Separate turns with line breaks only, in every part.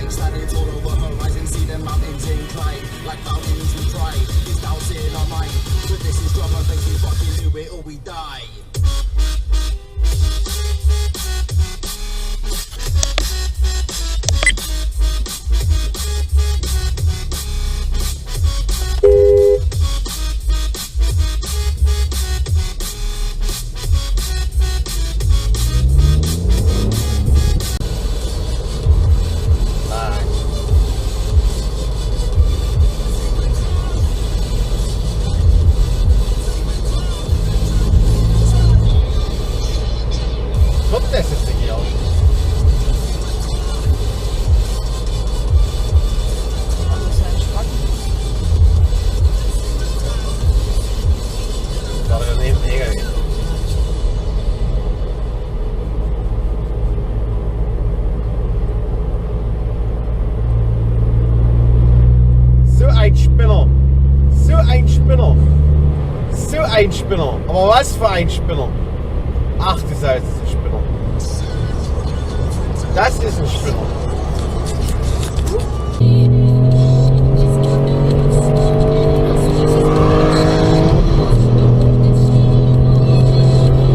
like standing tall over horizon, see the mountains in clay, like mountains we pray. It's doubts in our mind, but this is drama, thanks we fucking do it or we die.
Ein Spinner. Aber was für ein Spinner? Ach du Scheiße, das ist ein Spinner. Das ist ein Spinner.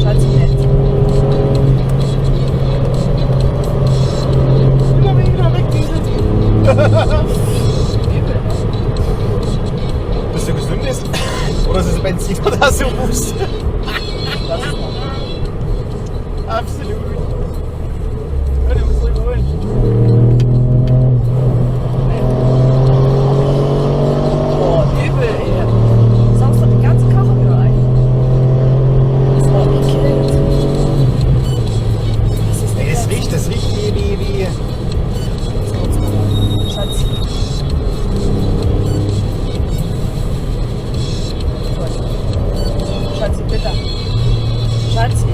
Schatz nett.
Wieder weg, bist du gesund ist? Oder ist es Benzin oder so muss? Absolut. Ja, du musst drüber holen.
Boah, übel, ey. Saust du die ganze Karre wieder ein. Das war eklig.
Das riecht wie.
Schatz. Schatzi, bitte. Schatzi.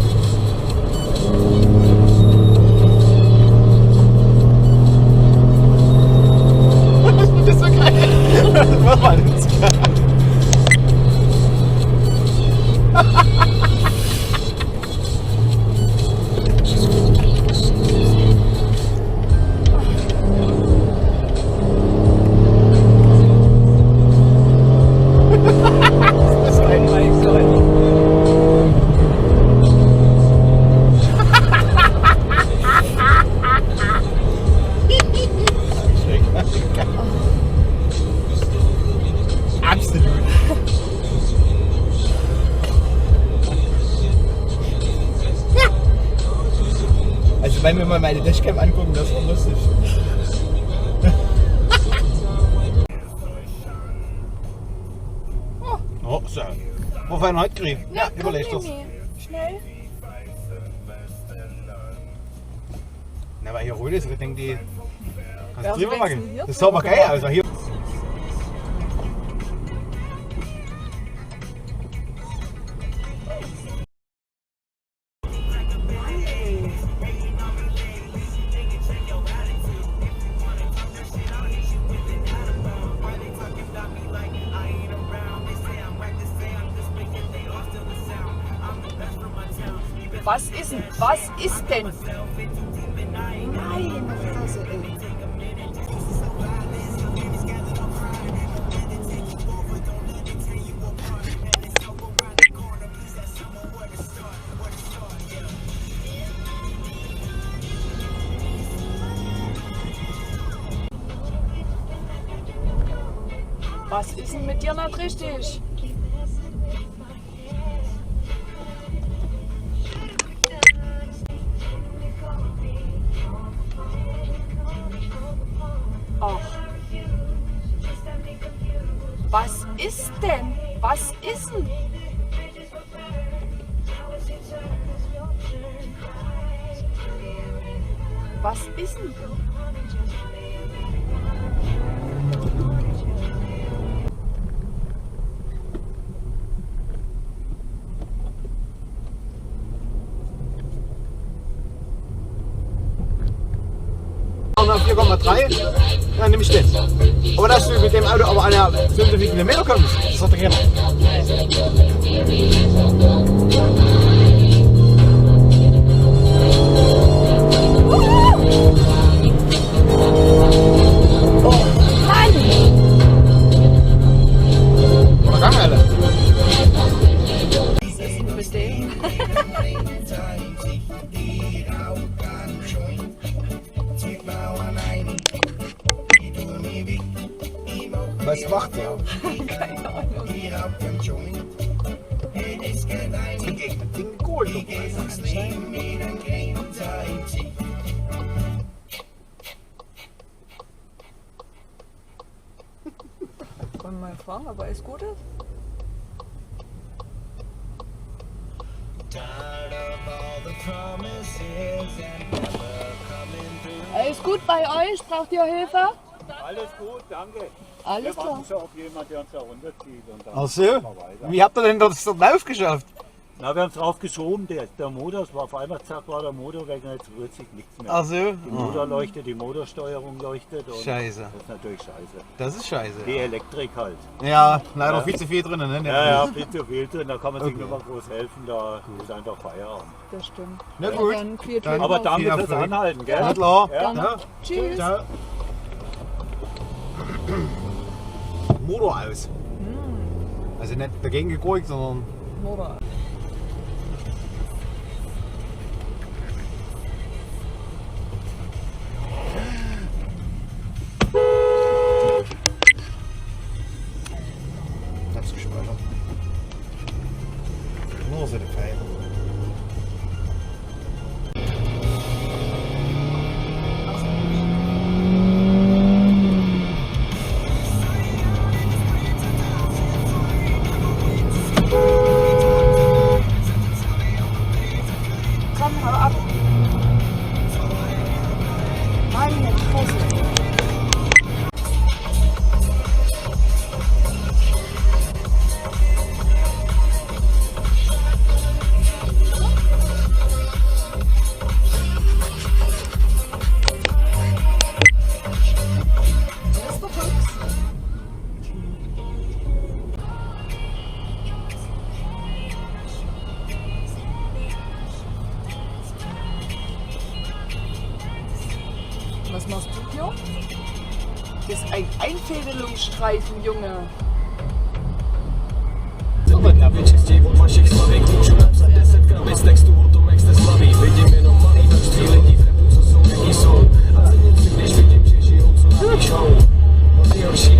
Das ist so geil. Mach mal das. Also wenn wir mal meine Dashcam angucken, das war lustig. Oh, so. Wo wir ihn heute kriegen? Ja, überlegt das.
Schnell.
Na, weil hier rot ist, ich denke, die kannst du
Ja,
drüber
so
machen.
wechseln
Das ist aber geil. Also hier.
Was ist denn? Was ist denn? Nein, Fresse, ey. Was ist denn mit dir nicht richtig? Ach. Was ist denn? Was ist denn? Was ist denn?
Auf 4,3, dann nehme ich den. Aber dass du mit dem Auto aber einer 5 Kilometer kommst, das hat er gerne. Was macht der?
Keine Ahnung.
Gegen das Ding geholt.
Wollen wir mal fragen, ob alles gut ist? Alles gut bei euch? Braucht ihr Hilfe?
Alles gut, danke.
Alles
Wir
klar.
warten schon auf jemanden, der uns da runterzieht. Und dann
Ach so?
machen wir weiter.
Wie habt ihr denn das drauf geschafft?
Na, wir haben es drauf geschoben, der Motor, es war auf einmal, zack, war der Motor weg und jetzt rührt sich nichts mehr.
Ach so?
Die Motor leuchtet, die Motorsteuerung leuchtet. Und
Scheiße.
Das ist natürlich scheiße.
Das ist scheiße.
Die Elektrik halt.
Ja, leider viel zu viel drin, ne?
Ja, viel zu viel drin, da kann man sich
Okay.
nicht mal groß helfen, da ist einfach Feierabend.
Das stimmt.
Na gut.
Dann viel
Dann-
Glück
Aber
noch.
danke
viel
fürs
Erfolg.
Anhalten, gell?
Na klar.
Ja.
Ja.
Tschüss.
Ciao. Motor aus. Also nicht dagegen geguckt, sondern
Motor.
hab's gespeichert. Nur so eine Pfeile.
Komm, hau ab. Meine Fresse. Das ist doch hübsch. Was machst du hier? Das ist ein Einfädelungsstreifen, Junge.
Na vyčistí od vašich slavy, kůžu napsat 10 krabic textu o tom, jak jste slaví. Vidím jenom malý množství lidí v repu, co jsou, jaký jsou. A cením si, když vidím, že žijou, co napíšou. Nejhorší,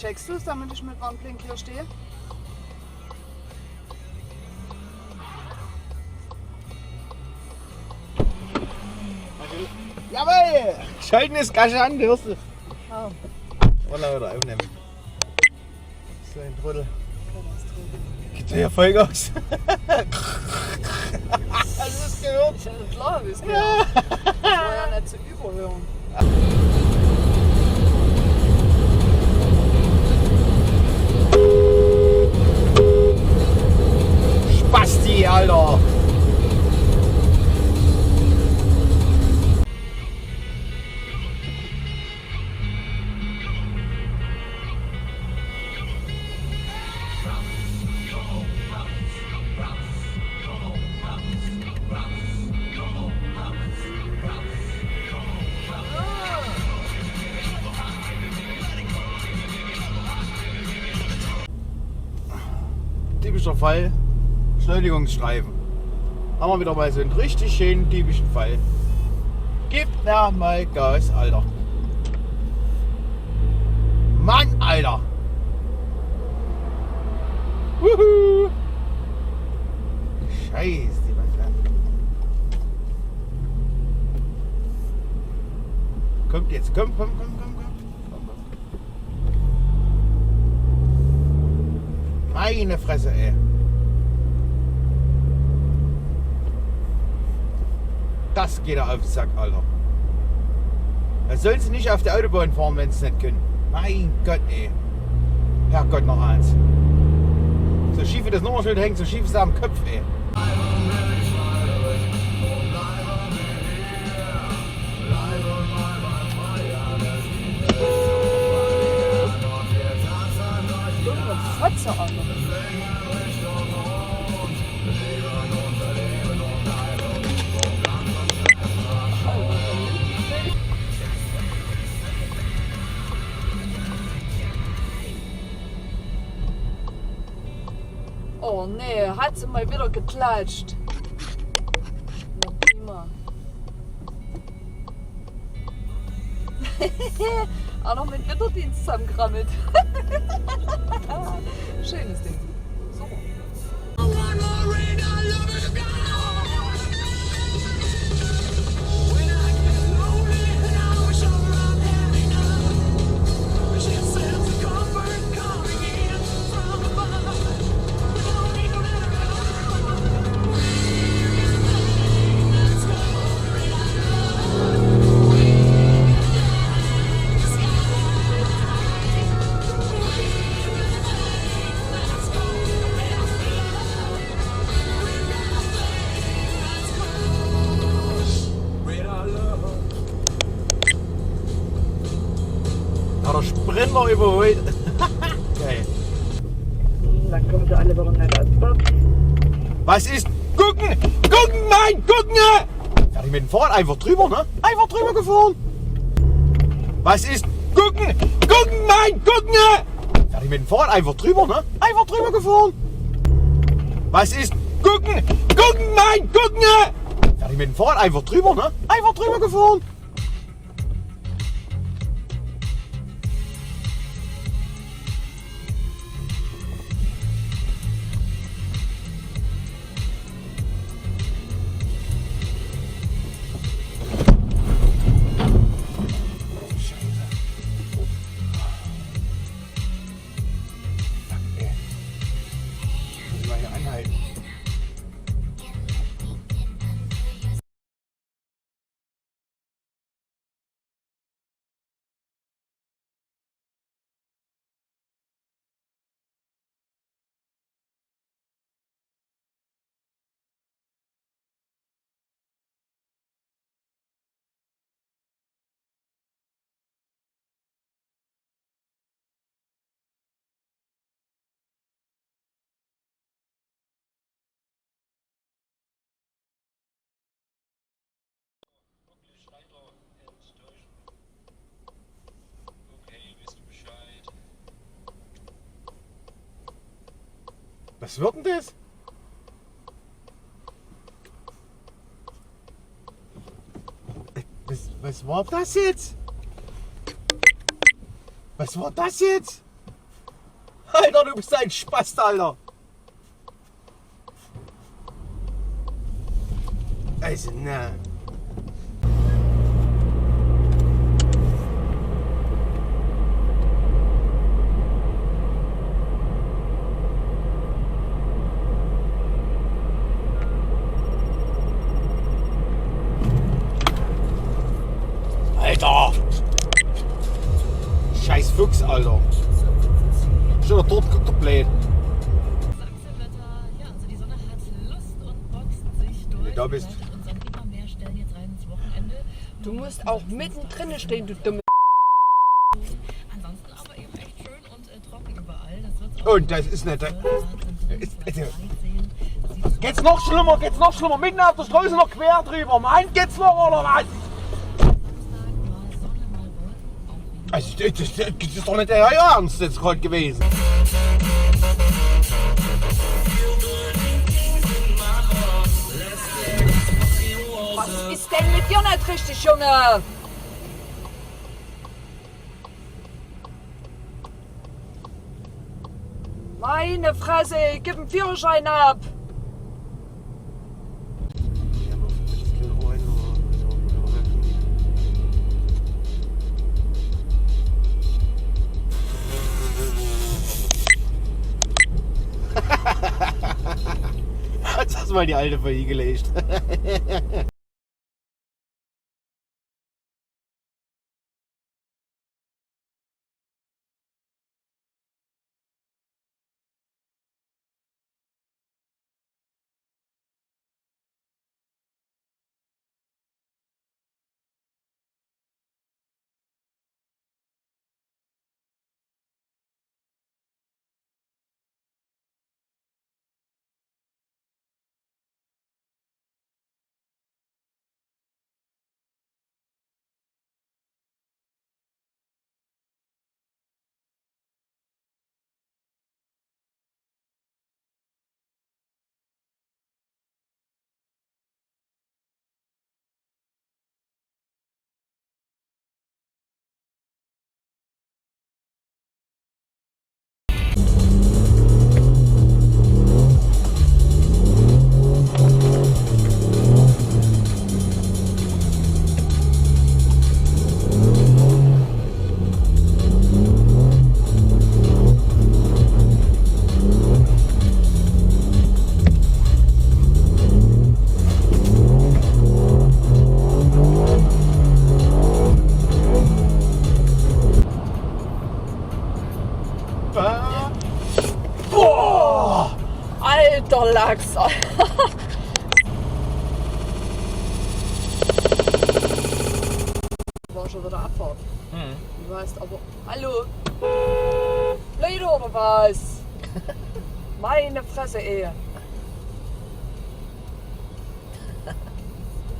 Checkst du es, damit ich mit Warnblink hier stehe?
Jawohl! Schalten ist Gasche an, hörst du?
Ah,
Oder wieder aufnehmen. So ein Trottel. Geht ja Vollgas. Hast du es gehört?
ich hatte klar, wie es geht. Das war ja nicht zu überhören.
Spasti, Alter! Typischer Fall, Beschleunigungsstreifen. Haben wir wieder mal so einen richtig schönen typischen Fall. Gib mir mal Gas, Alter. Mann, Alter. Wuhu. Scheiße, die Waffe. Kommt jetzt, komm. Meine Fresse, ey. Das geht auf den Sack, Alter. Da sollen sie nicht auf der Autobahn fahren, wenn sie es nicht können. Mein Gott, ey. Herrgott, noch eins. So schief wie das Nummernschild hängt, so schief ist er am Kopf, ey.
Junge, Fotze, Alter. Oh nee, hat sie mal wieder geklatscht. Na prima. Auch noch mit Winterdienst zusammengekrammelt. Schönes Ding. So.
Hat der Sprinter überholt. Geil.
Dann kommen sie alle wieder nicht aus.
Was ist? Gucken! Gucken! Nein! Gucken! Fertig mit dem Fahrrad. Einfach drüber, ne? Einfach drüber gefahren. Was ist? Gucken! Gucken! Nein! Gucken! Fertig mit dem Fahrrad. Einfach drüber, ne? Einfach drüber gefahren. Was ist? Gucken! Gucken! Nein! Gucken! Fertig mit dem Fahrrad. Einfach drüber, ne? Einfach drüber gefahren. Was wird denn das? Was war das jetzt? Was war das jetzt? Alter, du bist ein Spast, Alter. Also, na. Alter! Scheiß Fuchs, Alter. Schon wieder dort guckt der Blöd.
Ja, also die Sonne hat Lust und boxt sich durch.
Wenn du da bist.
Uns an immer mehr Stellen jetzt rein ins Wochenende.
Du musst auch mittendrin stehen, du dumme.
Ansonsten aber eben echt schön und trocken überall. Das wird's auch
Und das ist nicht. Geht's noch schlimmer, geht's noch schlimmer. Mitten auf der Straße noch quer drüber. Mein, geht's noch oder was? Also, das ist doch nicht der Ernst jetzt gerade gewesen.
Was ist denn mit dir nicht richtig, Junge? Meine Fresse, gib den Führerschein ab.
Jetzt hast du mal die alte vergelegt.
schon wieder abfahren. Du weißt aber, hallo, Leute oder was? Meine Fresse, ey.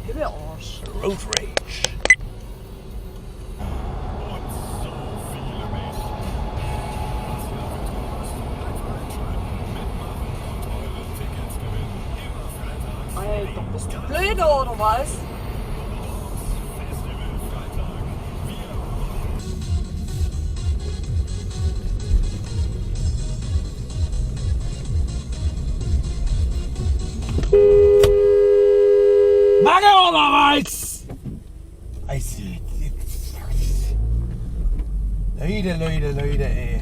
Gib mir Arsch.
Road Rage.
Alter, bist du blöd oder was?
Mange oder was? Also, Leute, ey.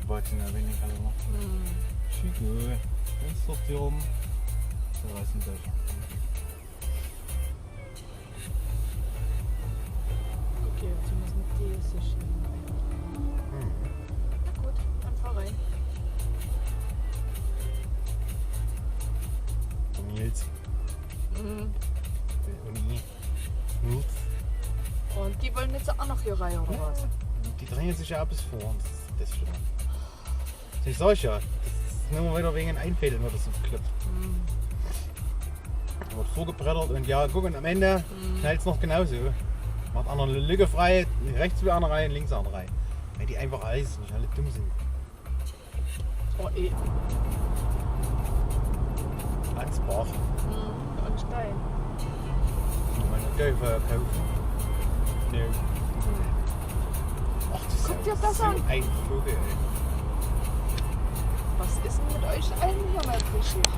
Strapazen ein wenig halber. Schicke. Fenster hier oben. Der Reißentasche.
Okay, jetzt müssen wir diese Schiene. Na gut, dann fahr rein.
Von Nils. Uni. Nils.
Und die wollen jetzt auch noch hier rein, oder was?
Die drängen sich ja bis vor. Das ist schon. Ich sag ja, das ist nur wieder wegen Einfädeln oder so geklappt. Wird vorgebrettert und ja, guck, und am Ende knallt es noch genauso. Macht einer eine Lücke frei, rechts wie einer rein, links einer rein. Weil die einfach alles nicht alle dumm sind.
Oh eh.
Ansbach.
Und Stein.
Meine Teufel kaufen. Nö. Ach, das
Guck dir
ist
das
so
an.
ein Vogel, ey.
Was ist denn mit euch allen hier mal Geschichte?